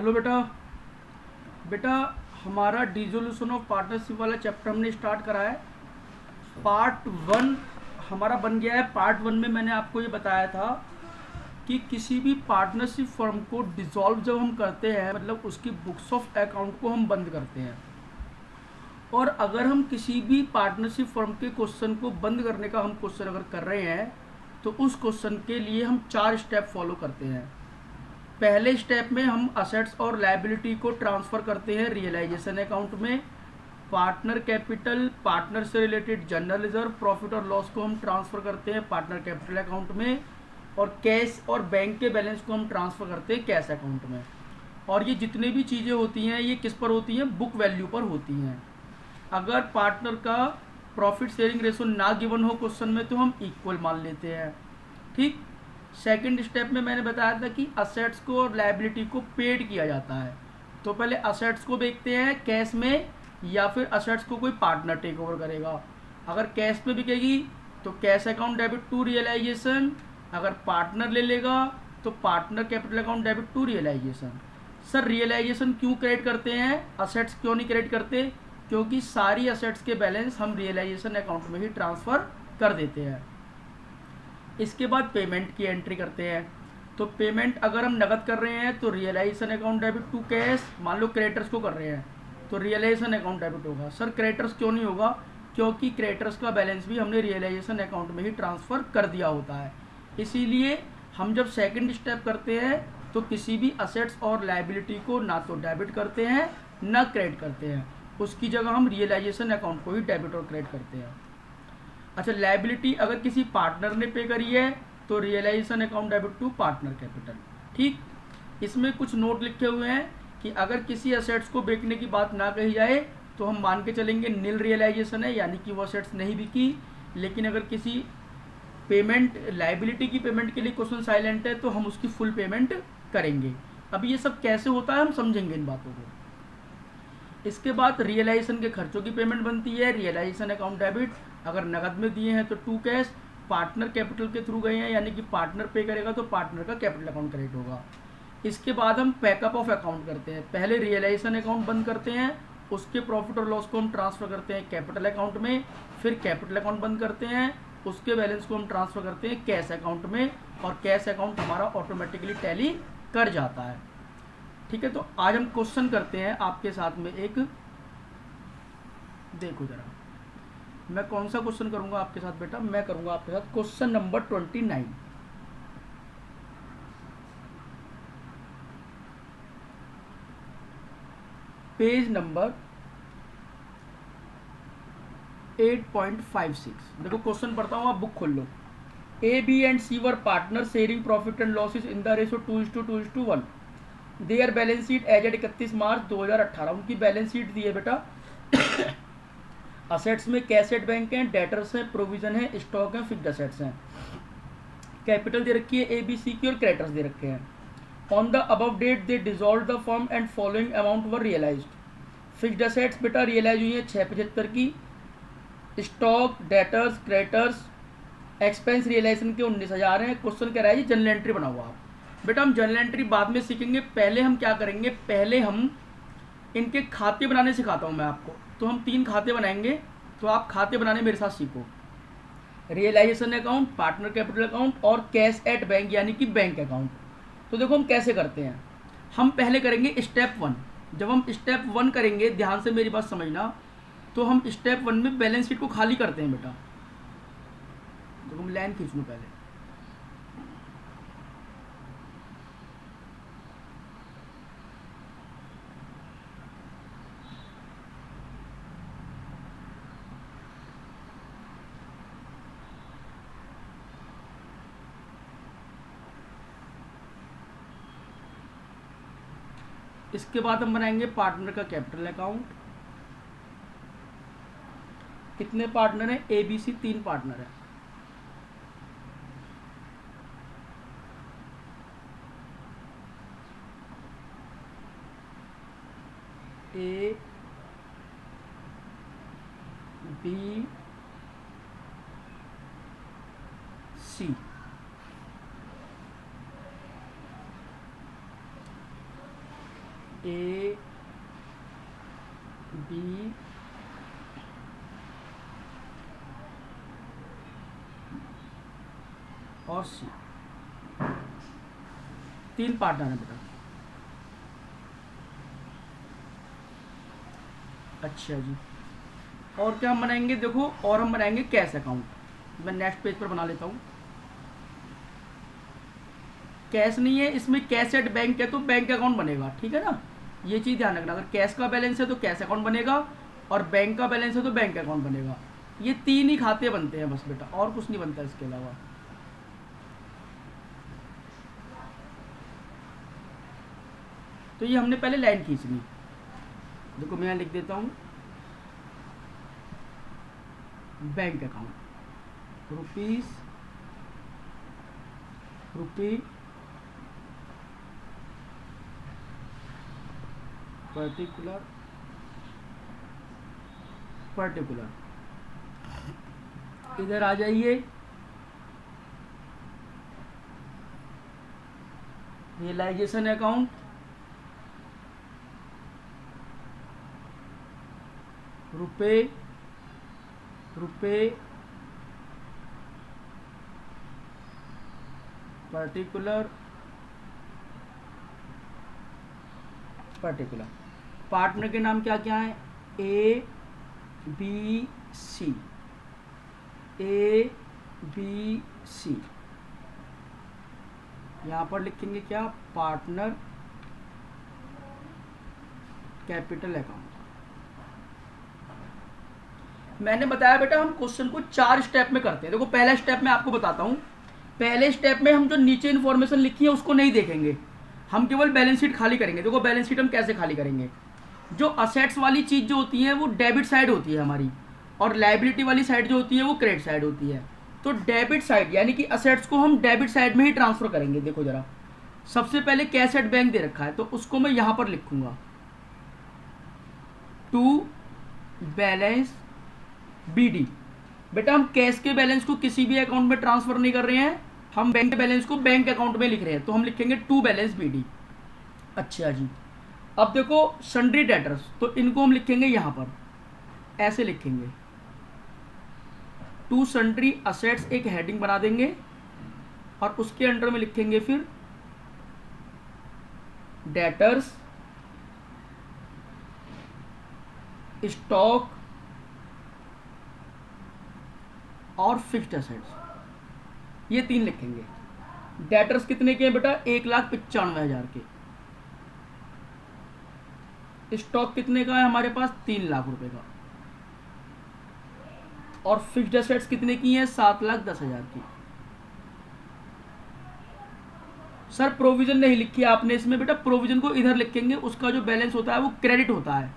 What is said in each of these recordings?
Hello बेटा। बेटा, हमारा डिसोल्यूशन ऑफ पार्टनरशिप वाला चैप्टर हमने स्टार्ट करा है। पार्ट वन हमारा बन गया है। पार्ट वन में मैंने आपको ये बताया था कि किसी भी पार्टनरशिप फर्म को डिसॉल्व जब हम करते हैं, मतलब उसकी बुक्स ऑफ अकाउंट को हम बंद करते हैं। और अगर हम किसी भी पार्टनरशिप फर्म के क्वेश्चन को बंद करने का हम क्वेश्चन अगर कर रहे हैं, तो उस क्वेश्चन के लिए हम 4 स्टेप फॉलो करते हैं। पहले स्टेप में हम असेट्स और लायबिलिटी को ट्रांसफ़र करते हैं रियलाइजेशन अकाउंट में। पार्टनर कैपिटल, पार्टनर से रिलेटेड जनरल रिजर्व, प्रॉफिट और लॉस को हम ट्रांसफ़र करते हैं पार्टनर कैपिटल अकाउंट में। और कैश और बैंक के बैलेंस को हम ट्रांसफ़र करते हैं कैश अकाउंट में। और ये जितनी भी चीज़ें होती हैं ये किस पर होती हैं? बुक वैल्यू पर होती हैं। अगर पार्टनर का प्रॉफिट शेयरिंग रेशो ना गिवन हो क्वेश्चन में, तो हम इक्वल मान लेते हैं। ठीक। सेकंड स्टेप में मैंने बताया था कि असेट्स को और लायबिलिटी को पेड किया जाता है। तो पहले असेट्स को देखते हैं कैश में, या फिर असेट्स को कोई पार्टनर टेक ओवर करेगा। अगर कैश में बिकेगी तो cash account debit to realisation, अगर पार्टनर ले लेगा तो partner capital account debit to realisation. Sir, realisation क्यों क्रेडिट करते हैं, असेट्स क्यों नहीं क्रेडिट करते? क्योंकि सारी असेट्स के बैलेंस हम रियलाइजेशन अकाउंट में ही ट्रांसफ़र कर देते हैं। इसके बाद पेमेंट की एंट्री करते हैं। तो पेमेंट अगर हम नकद कर रहे हैं तो realisation account debit to cash. मान लो क्रेडिटर्स को कर रहे हैं तो रियलाइजेशन अकाउंट डेबिट होगा। सर, क्रेडिटर्स क्यों नहीं होगा? क्योंकि क्रेडिटर्स का बैलेंस भी हमने रियलाइजेशन अकाउंट में ही ट्रांसफ़र कर दिया होता है। इसीलिए हम जब सेकंड स्टेप करते हैं तो किसी भी असेट्स और लायबिलिटी को ना तो डेबिट करते हैं ना क्रेडिट करते हैं, उसकी जगह हम रियलाइजेशन अकाउंट को ही डेबिट और क्रेडिट करते हैं। अच्छा, लायबिलिटी अगर किसी पार्टनर ने पे करी है तो realisation account debit to partner capital. ठीक। इसमें कुछ नोट लिखे हुए हैं कि अगर किसी असेट्स को बेचने की बात ना कही जाए तो हम मान के चलेंगे नील रियलाइजेशन है, यानी कि वो असेट्स नहीं बिकी। लेकिन अगर किसी पेमेंट लायबिलिटी की पेमेंट के लिए क्वेश्चन साइलेंट है तो हम उसकी फुल पेमेंट करेंगे। अब ये सब कैसे होता है हम समझेंगे इन बातों को। इसके बाद रियलाइजेशन के खर्चों की पेमेंट बनती है रियलाइजेशन अकाउंट डेबिट। अगर नकद में दिए हैं तो टू कैश, पार्टनर कैपिटल के थ्रू गए हैं यानी कि पार्टनर पे करेगा तो पार्टनर का कैपिटल अकाउंट क्रेडिट होगा। इसके बाद हम पैकअप ऑफ अकाउंट करते हैं। पहले रियलाइजेशन अकाउंट बंद करते हैं, उसके प्रॉफिट और लॉस को हम ट्रांसफ़र करते हैं कैपिटल अकाउंट में। फिर कैपिटल अकाउंट बंद करते हैं, उसके बैलेंस को हम ट्रांसफ़र करते हैं कैश अकाउंट में, और कैश अकाउंट हमारा ऑटोमेटिकली टैली कर जाता है। ठीक है, तो आज हम क्वेश्चन करते हैं आपके साथ में एक। देखो जरा, मैं कौन सा क्वेश्चन करूंगा आपके साथ बेटा? मैं करूंगा आपके साथ क्वेश्चन नंबर 29। Page number 8.56। देखो क्वेश्चन पढ़ता हूँ, आप बुक खोल लो। A B and C were partner sharing profit and losses in the ratio 2:1। Their balance sheet as at 31 March 2018। उनकी बैलेंस शीट दी है बेटा। असेट्स में कैश एट बैंक हैं, डेटर्स हैं, प्रोविजन है, स्टॉक है, फिक्स्ड असेट्स हैं। कैपिटल दे रखी है ए बी सी की और क्रेडिटर्स दे रखे हैं। On the above date they dissolve the firm and following amount were realised. Fixed assets बेटा रियलाइज हुई है 675 की। Stock, debtors, creditors, expense realisation के 19,000 हैं। क्वेश्चन कह रहा है जी जनरल एंट्री बनाओ आप। बेटा हम जनरल एंट्री बाद में सीखेंगे, पहले हम क्या करेंगे, पहले हम इनके खाते बनाने सिखाता हूँ मैं आपको। तो हम 3 खाते बनाएंगे, तो आप खाते बनाने मेरे साथ सीखो। Realisation account, partner capital account और कैश एट बैंक यानी कि बैंक अकाउंट। तो देखो हम कैसे करते हैं। हम पहले करेंगे स्टेप 1। जब हम स्टेप 1 करेंगे, ध्यान से मेरी बात समझना, तो हम स्टेप 1 में बैलेंस शीट को खाली करते हैं बेटा। देखो हम लाइन खींच लूँ पहले। इसके बाद हम बनाएंगे पार्टनर का कैपिटल अकाउंट। कितने पार्टनर हैं? ए बी सी 3 पार्टनर हैं। A B C. A B और सी, 3 पार्टनर है बेटा। अच्छा जी, और क्या हम बनाएंगे, देखो और हम बनाएंगे कैश अकाउंट। मैं नेक्स्ट पेज पर बना लेता हूँ। कैश नहीं है इसमें, कैश एट बैंक है तो बैंक अकाउंट बनेगा, ठीक है ना। ये चीज़ ध्यान रखना, अगर कैश का बैलेंस है तो कैश अकाउंट बनेगा और बैंक का बैलेंस है तो बैंक अकाउंट बनेगा। ये 3 ही खाते बनते हैं बस बेटा, और कुछ नहीं बनता इसके अलावा। तो ये हमने पहले लाइन खींचनी। देखो मैं यहाँ लिख देता हूँ बैंक अकाउंट, रुपी पर्टिकुलर, इधर आ जाइए, रियलाइजेशन अकाउंट, रुपए पर्टिकुलर, पार्टनर के नाम क्या क्या है, ए बी सी, यहाँ पर लिखेंगे क्या, पार्टनर कैपिटल अकाउंट। मैंने बताया बेटा हम क्वेश्चन को 4 स्टेप में करते हैं। देखो पहला स्टेप मैं आपको बताता हूँ। पहले स्टेप में हम जो नीचे इन्फॉर्मेशन लिखी है उसको नहीं देखेंगे, हम केवल बैलेंस शीट खाली करेंगे। देखो बैलेंस शीट हम कैसे खाली करेंगे, जो असेट्स वाली चीज़ जो होती है वो डेबिट साइड होती है हमारी, और लाइबिलिटी वाली साइड जो होती है वो क्रेडिट साइड होती है। तो डेबिट साइड यानी कि असेट्स को हम डेबिट साइड में ही ट्रांसफर करेंगे। देखो जरा, सबसे पहले कैश एट बैंक दे रखा है तो उसको मैं यहाँ पर लिखूंगा टू बैलेंस BD। बेटा हम कैश के बैलेंस को किसी भी अकाउंट में ट्रांसफर नहीं कर रहे हैं, हम बैंक के बैलेंस को बैंक अकाउंट में लिख रहे हैं, तो हम लिखेंगे टू बैलेंस BD। अच्छा जी, अब देखो सन्ड्री डेटर्स, तो इनको हम लिखेंगे यहाँ पर, ऐसे लिखेंगे टू सन्ड्री असेट्स, एक हेडिंग बना देंगे और उसके अंडर में लिखेंगे फिर डेटर्स, स्टॉक और फिक्स्ड असेट्स, ये 3 लिखेंगे। डेटर्स कितने के हैं बेटा, 1,95,000 के। स्टॉक कितने का है हमारे पास, 3 लाख रुपए का। और फिक्स्ड असेट्स कितने की हैं, 7,10,000 की। सर प्रोविजन नहीं लिखी आपने इसमें, बेटा प्रोविजन को इधर लिखेंगे, उसका जो बैलेंस होता है वो क्रेडिट होता है,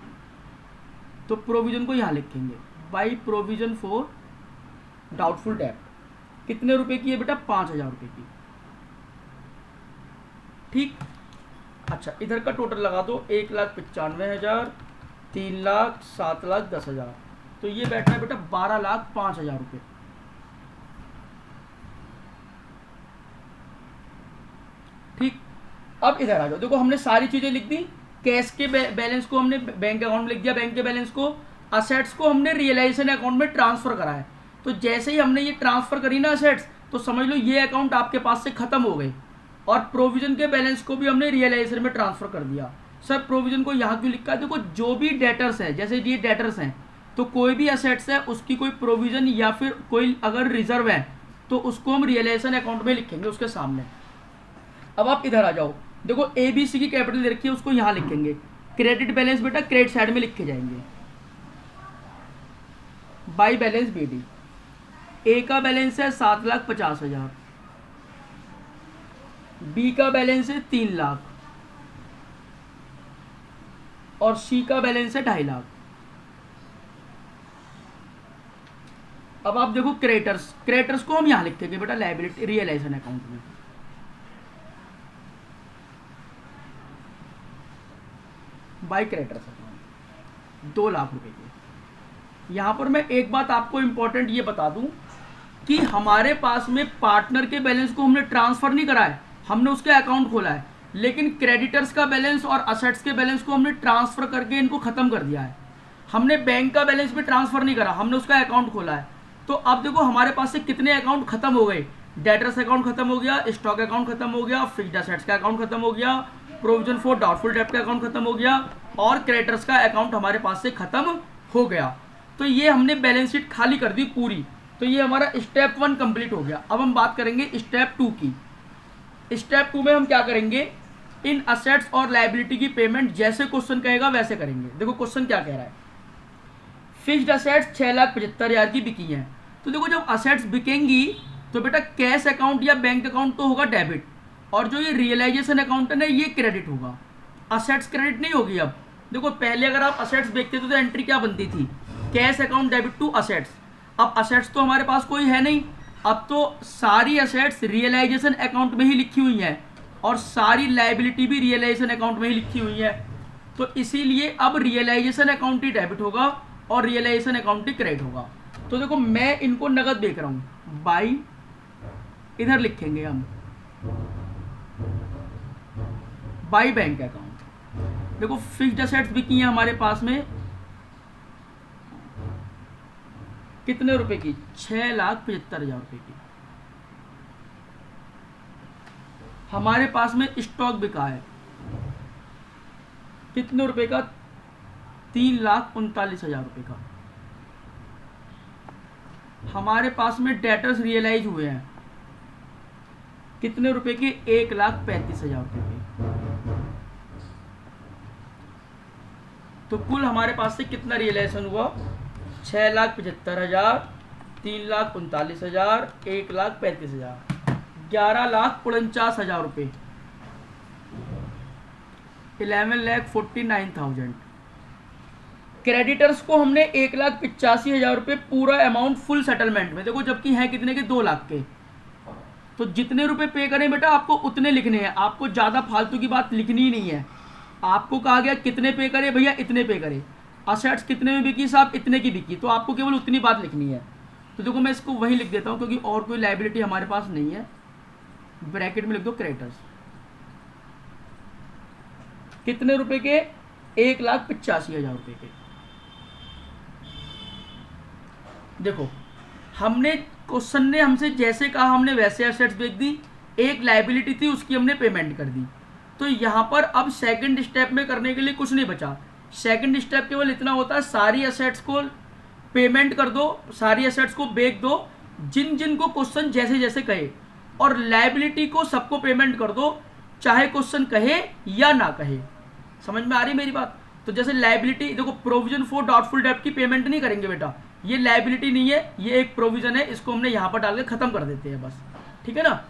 तो प्रोविजन को यहां लिखेंगे, बाई प्रोविजन फॉर डाउटफुल डेब्ट। कितने रुपए की है बेटा, 5,000 रुपए की। ठीक, अच्छा इधर का टोटल लगा दो, 1,95,000, 3 लाख, 7,10,000, तो ये बैठ रहा है बेटा 12,05,000 रुपये। ठीक, अब इधर आ जाओ, देखो हमने सारी चीजें लिख दी। कैश के बैलेंस को हमने बैंक अकाउंट में लिख दिया, बैंक के बैलेंस को, असेट्स को हमने रियलाइजेशन अकाउंट में ट्रांसफर करा है। तो जैसे ही हमने ये ट्रांसफर करी ना असेट्स, तो समझ लो ये अकाउंट आपके पास से खत्म हो गए। और प्रोविजन के बैलेंस को भी हमने रियलाइजेशन में ट्रांसफर कर दिया। सर प्रोविजन को यहाँ क्यों लिखा है, देखो जो भी डेटर्स है, जैसे ये डेटर्स हैं, तो कोई भी असेट्स है उसकी कोई प्रोविजन या फिर कोई अगर रिजर्व है तो उसको हम रियलाइजेशन अकाउंट में लिखेंगे उसके सामने। अब आप इधर आ जाओ, देखो ABC की कैपिटल दे रखी है, उसको यहाँ लिखेंगे। क्रेडिट बैलेंस बेटा क्रेडिट साइड में लिखे जाएंगे, बाई बैलेंस BD। ए का बैलेंस है 7,50,000, बी का बैलेंस है 3 लाख और सी का बैलेंस है 2.5 लाख। अब आप देखो क्रेडिटर्स को हम यहां लिखेंगे बेटा लायबिलिटी रियलाइजेशन अकाउंट में, बाई क्रेडिटर्स अकाउंट 2 लाख रुपए के। यहां पर मैं एक बात आपको इंपॉर्टेंट ये बता दूं कि हमारे पास में पार्टनर के बैलेंस को हमने ट्रांसफर नहीं करा है, हमने उसके अकाउंट खोला है। लेकिन क्रेडिटर्स का बैलेंस और असेट्स के बैलेंस को हमने ट्रांसफर करके इनको खत्म कर दिया है। हमने बैंक का बैलेंस भी ट्रांसफर नहीं करा, हमने उसका अकाउंट खोला है। तो अब देखो हमारे पास से कितने अकाउंट खत्म हो गए। डेटर्स अकाउंट खत्म हो गया, स्टॉक अकाउंट खत्म हो गया, फिक्स्ड असेट्स का अकाउंट खत्म हो गया, प्रोविजन फॉर डाउटफुल डेब्ट का अकाउंट खत्म हो गया और क्रेडिटर्स का अकाउंट हमारे पास से खत्म हो गया। तो ये हमने बैलेंस शीट खाली कर दी पूरी। तो ये हमारा स्टेप 1 कंप्लीट हो गया। अब हम बात करेंगे स्टेप 2 की। स्टेप 2 में हम क्या करेंगे, इन असेट्स और लायबिलिटी की पेमेंट जैसे क्वेश्चन कहेगा वैसे करेंगे। देखो क्वेश्चन क्या कह रहा है, फिक्स्ड असेट्स 6,75,000 की बिकी हैं। तो देखो जब असेट्स बिकेंगी तो बेटा कैश अकाउंट या बैंक अकाउंट तो होगा डेबिट, और जो ये रियलाइजेशन अकाउंट है ना ये क्रेडिट होगा, असेट्स क्रेडिट नहीं होगी। अब देखो पहले अगर आप असेट्स बेचते थे तो एंट्री क्या बनती थी, cash account debit to assets. अब असेट्स तो हमारे पास कोई है नहीं, अब तो सारी असेट्स रियलाइजेशन अकाउंट में ही लिखी हुई हैं और सारी लायबिलिटी भी रियलाइजेशन अकाउंट में ही लिखी हुई है। तो इसीलिए अब रियलाइजेशन अकाउंट ही डेबिट होगा और रियलाइजेशन अकाउंट ही क्रेडिट होगा। तो देखो मैं इनको नगद देख रहा हूँ, बाई इधर लिखेंगे हम बाई बैंक अकाउंट। देखो फिक्स्ड असेट्स बिकी हैं हमारे पास में कितने रुपए की, 6,75,000 रुपए की। हमारे पास में स्टॉक बिका है कितने रुपए का, 3,39,000 रुपए का। हमारे पास में डेटर्स रियलाइज हुए हैं कितने रुपए के, 1,35,000 रुपए के। तो कुल हमारे पास से कितना रियलाइजेशन हुआ, 6,75,000, 3,39,000, 1,35,000, 11,49,000 रुपये, 11,49,000। क्रेडिटर्स को हमने 1,85,000 रुपये पूरा अमाउंट फुल सेटलमेंट में, देखो जबकि हैं कितने के, 2 लाख के। तो जितने रुपए पे करें बेटा आपको उतने लिखने हैं, आपको ज़्यादा फालतू की बात लिखनी ही नहीं है। आपको कहा गया कितने पे करे भैया, इतने पे करे। असेट्स कितने में बिकी साहब, इतने की बिकी, तो आपको केवल उतनी बात लिखनी है। तो देखो मैं इसको वहीं लिख देता हूँ क्योंकि और कोई लायबिलिटी हमारे पास नहीं है। ब्रैकेट में लिख दो क्रेडिटर्स, कितने रुपए के, 1,85,000 रुपए के। देखो हमने क्वेश्चन ने हमसे जैसे कहा हमने वैसे एसेट्स बेच दी, एक लायबिलिटी थी उसकी हमने पेमेंट कर दी। तो यहाँ पर अब सेकंड स्टेप में करने के लिए कुछ नहीं बचा। सेकंड स्टेप केवल इतना होता है, सारी एसेट्स को पेमेंट कर दो, सारी एसेट्स को बेच दो जिन जिन को क्वेश्चन जैसे जैसे कहे, और लायबिलिटी को सबको पेमेंट कर दो चाहे क्वेश्चन कहे या ना कहे। समझ में आ रही मेरी बात। तो जैसे लायबिलिटी देखो, प्रोविजन फॉर डाउटफुल डेब्ट की पेमेंट नहीं करेंगे बेटा, ये लायबिलिटी नहीं है, ये एक प्रोविजन है, इसको हमने यहाँ पर डाल के खत्म कर देते हैं बस, ठीक है ना।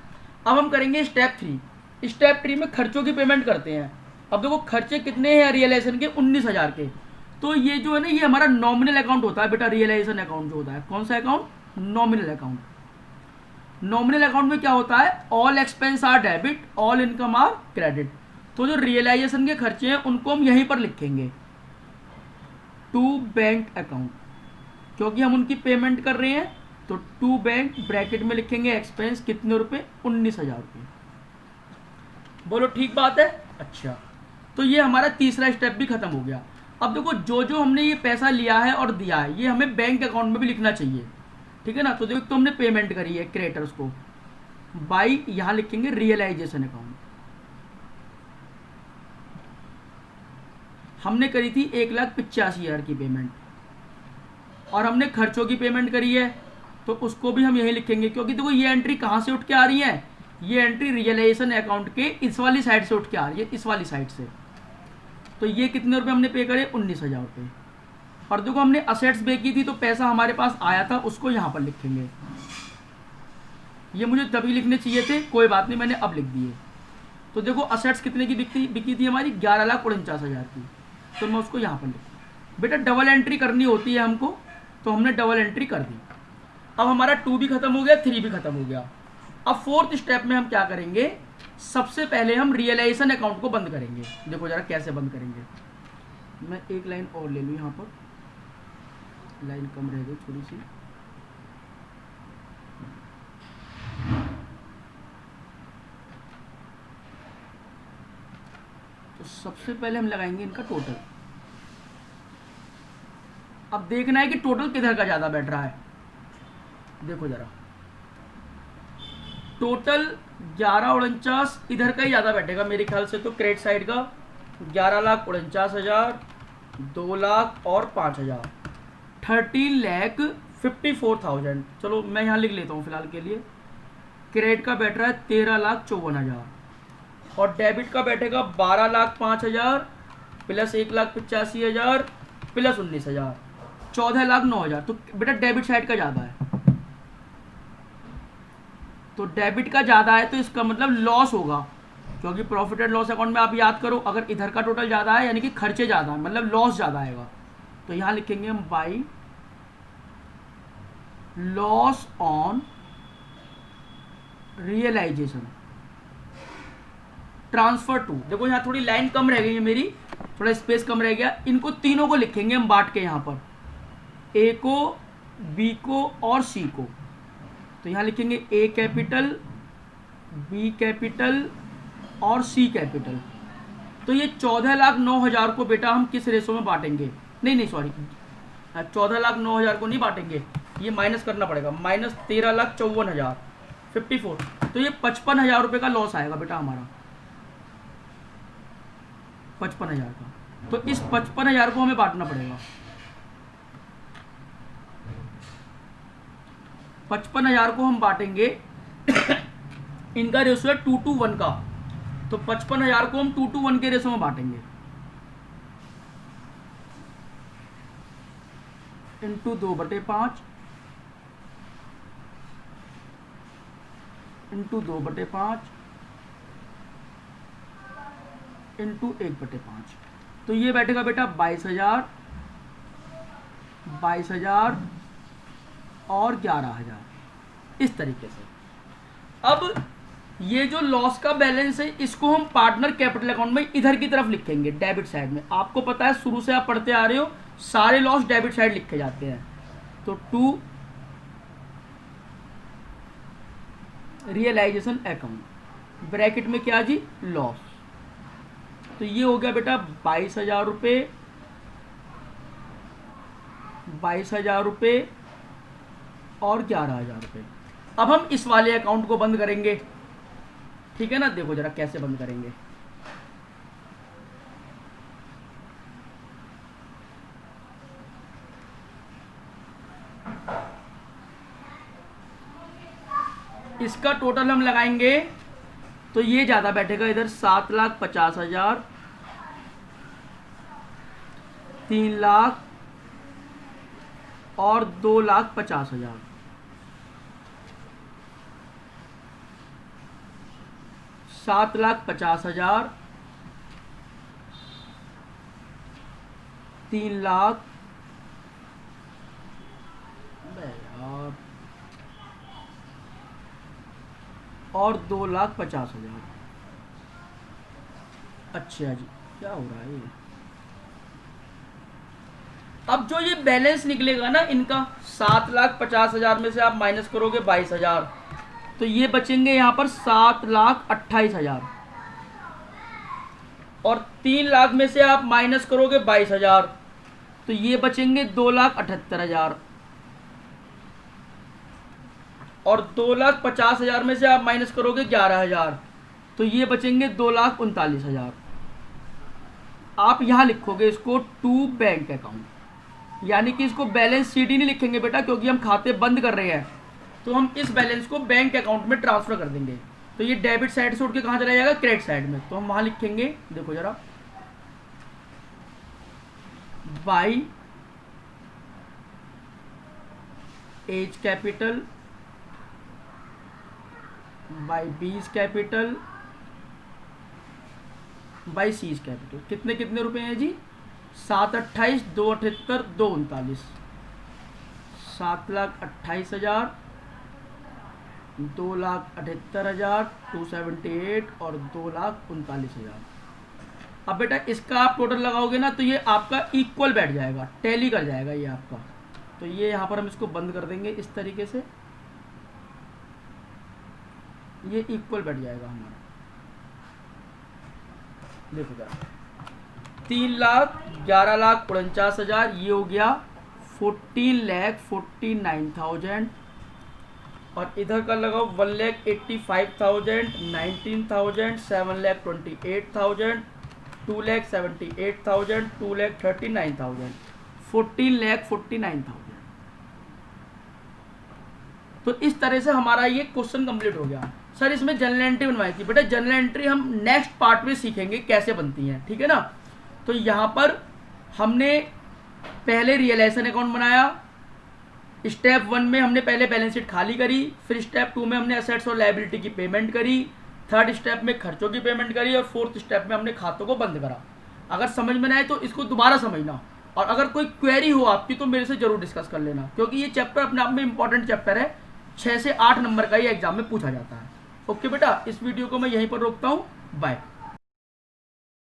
अब हम करेंगे स्टेप 3। स्टेप 3 में खर्चों की पेमेंट करते हैं। अब देखो खर्चे कितने हैं रियलाइजेशन के, 19,000 के। तो ये जो है ना ये हमारा नॉमिनल अकाउंट होता है बेटा, रियलाइजेशन अकाउंट जो होता है, कौन सा account, nominal account. Nominal account में क्या होता है, all expense are debit, all income are credit. तो जो रियलाइजेशन के खर्चे हैं उनको हम यहीं पर लिखेंगे टू बैंक अकाउंट, क्योंकि हम उनकी पेमेंट कर रहे हैं। तो टू बैंक ब्रैकेट में लिखेंगे एक्सपेंस कितने रुपए, 19,000 रुपये। बोलो ठीक बात है। अच्छा, तो ये हमारा तीसरा स्टेप भी खत्म हो गया। अब देखो जो जो हमने ये पैसा लिया है और दिया है ये हमें बैंक अकाउंट में भी लिखना चाहिए, ठीक है ना। तो देखो तो हमने पेमेंट करी है क्रेडिटर्स को, बाई यहाँ लिखेंगे रियलाइजेशन अकाउंट। हमने करी थी 1,85,000 की पेमेंट, और हमने खर्चों की पेमेंट करी है तो उसको भी हम यही लिखेंगे, क्योंकि देखो ये एंट्री कहाँ से उठ के आ रही है, ये एंट्री रियलाइजेशन अकाउंट के इस वाली साइड से उठ के आ रही है, इस वाली साइड से। तो ये कितने रुपए हमने पे करे, 19,000 रुपये। और देखो हमने असेट्स पे की थी तो पैसा हमारे पास आया था, उसको यहाँ पर लिखेंगे। ये मुझे तभी लिखने चाहिए थे, कोई बात नहीं मैंने अब लिख दिए। तो देखो असेट्स कितने की बिकी थी हमारी, 11,49,000 की। तो मैं उसको यहाँ पर लिख, बेटा डबल एंट्री करनी होती है हमको, तो हमने डबल एंट्री कर दी। अब हमारा 2 भी खत्म हो गया, 3 भी खत्म हो गया। अब फोर्थ स्टेप में हम क्या करेंगे, सबसे पहले हम रियलाइजेशन अकाउंट को बंद करेंगे। देखो जरा कैसे बंद करेंगे, मैं एक लाइन और ले लूँ, यहाँ पर लाइन कम रह गई थोड़ी सी। तो सबसे पहले हम लगाएंगे इनका टोटल। अब देखना है कि टोटल किधर का ज़्यादा बैठ रहा है। देखो जरा, टोटल 1149 इधर का ही ज़्यादा बैठेगा मेरे ख्याल से। तो क्रेडिट साइड का 11,49,000, 2 लाख और 5,000, 13,54,000। चलो मैं यहाँ लिख लेता हूँ फिलहाल के लिए। क्रेडिट का बैठ रहा है 13,54,000 और डेबिट का बैठेगा 12,05,000 प्लस 1,85,000 प्लस 19,000, 14,09,000। तो बेटा डेबिट साइड का ज़्यादा है। तो डेबिट का ज़्यादा है तो इसका मतलब लॉस होगा, क्योंकि प्रॉफिट एंड लॉस अकाउंट में आप याद करो, अगर इधर का टोटल ज़्यादा है यानी कि खर्चे ज़्यादा है, मतलब लॉस ज़्यादा आएगा। तो यहाँ लिखेंगे हम by loss on realisation transfer to. देखो यहाँ थोड़ी लाइन कम रह गई है मेरी, थोड़ा स्पेस कम रह गया। इनको तीनों को लिखेंगे हम बांट के यहाँ पर, ए को, बी को और सी को। तो यहाँ लिखेंगे ए कैपिटल, बी कैपिटल और सी कैपिटल। तो ये 14,09,000 को बेटा हम किस रेशो में बांटेंगे? नहीं सॉरी, 14,09,000 को नहीं बांटेंगे, ये माइनस करना पड़ेगा, माइनस 13,54,000 54। तो ये 55,000 रुपये का लॉस आएगा बेटा हमारा, 55,000 का। तो इस 55,000 को हमें बांटना पड़ेगा। 55,000 को हम बांटेंगे इनका रेशो है 2:1 का। तो 55,000 को हम 2:1 के रेशो में बांटेंगे, इंटू 2/5 इंटू 2/5 इंटू 1/5। तो ये बैठेगा बेटा 22,000, 22,000 और 11,000 इस तरीके से। अब ये जो लॉस का बैलेंस है इसको हम पार्टनर कैपिटल अकाउंट में इधर की तरफ लिखेंगे, डेबिट साइड में। आपको पता है शुरू से आप पढ़ते आ रहे हो, सारे लॉस डेबिट साइड लिखे जाते हैं। तो टू रियलाइजेशन अकाउंट ब्रैकेट में क्या जी, लॉस। तो ये हो गया बेटा 22,000 रुपये, 22,000 रुपये और 11,000 रुपये। अब हम इस वाले अकाउंट को बंद करेंगे, ठीक है ना। देखो जरा कैसे बंद करेंगे। इसका टोटल हम लगाएंगे तो ये ज़्यादा बैठेगा इधर, 7,50,000, 3 लाख और 2,50,000। 7,50,000, 3 लाख और 2,50,000। अच्छा जी, क्या हो रहा है ये? अब जो ये बैलेंस निकलेगा ना इनका, 7,50,000 में से आप माइनस करोगे 22,000, तो ये बचेंगे यहाँ पर 7,28,000 और 3 लाख में से आप माइनस करोगे 22,000, तो ये बचेंगे 2,78,000 और 2,50,000 में से आप माइनस करोगे 11,000, तो ये बचेंगे 2,39,000। आप यहाँ लिखोगे इसको टू बैंक अकाउंट, यानी कि इसको बैलेंस शीट ही नहीं लिखेंगे बेटा, क्योंकि हम खाते बंद कर रहे हैं। तो हम इस बैलेंस को बैंक अकाउंट में ट्रांसफर कर देंगे। तो ये डेबिट साइड से उठ के कहाँ चला जाएगा, क्रेडिट साइड में। तो हम वहाँ लिखेंगे, देखो जरा, बाई एच कैपिटल बाई बीज कैपिटल बाई सीज कैपिटल। कितने कितने रुपए हैं जी, 7,28, 2,78, 2,39, 7,28,000, 2,78,000, 278 और 2,39,000। अब बेटा इसका आप टोटल लगाओगे ना तो ये आपका इक्वल बैठ जाएगा, टैली कर जाएगा ये आपका। तो ये यहाँ पर हम इसको बंद कर देंगे इस तरीके से, ये इक्वल बैठ जाएगा हमारा। देखो जरा, 3,11,49,000 ये हो गया 14,49,000, और इधर का लगाओ 1,85,000, 19,000, 7,28,000, 2,78,000, 2,39,000, 14,49,000। तो इस तरह से हमारा ये क्वेश्चन कंप्लीट हो गया। सर इसमें जर्नल एंट्री बनवाई थी, बेटा जर्नल एंट्री हम नेक्स्ट पार्ट में सीखेंगे कैसे बनती हैं, ठीक है ना। तो यहाँ पर हमने पहले रियलाइजेशन अकाउंट बनाया, स्टेप 1 में हमने पहले बैलेंस शीट खाली करी, फिर स्टेप 2 में हमने एसेट्स और लायबिलिटी की पेमेंट करी, थर्ड स्टेप में खर्चों की पेमेंट करी, और फोर्थ स्टेप में हमने खातों को बंद करा। अगर समझ में ना आए तो इसको दोबारा समझना, और अगर कोई क्वेरी हो आपकी तो मेरे से जरूर डिस्कस कर लेना, क्योंकि ये चैप्टर अपने आप में इंपॉर्टेंट चैप्टर है, 6 से 8 नंबर का ही एग्जाम में पूछा जाता है। ओके बेटा, इस वीडियो को मैं यहीं पर रोकता हूँ, बाय।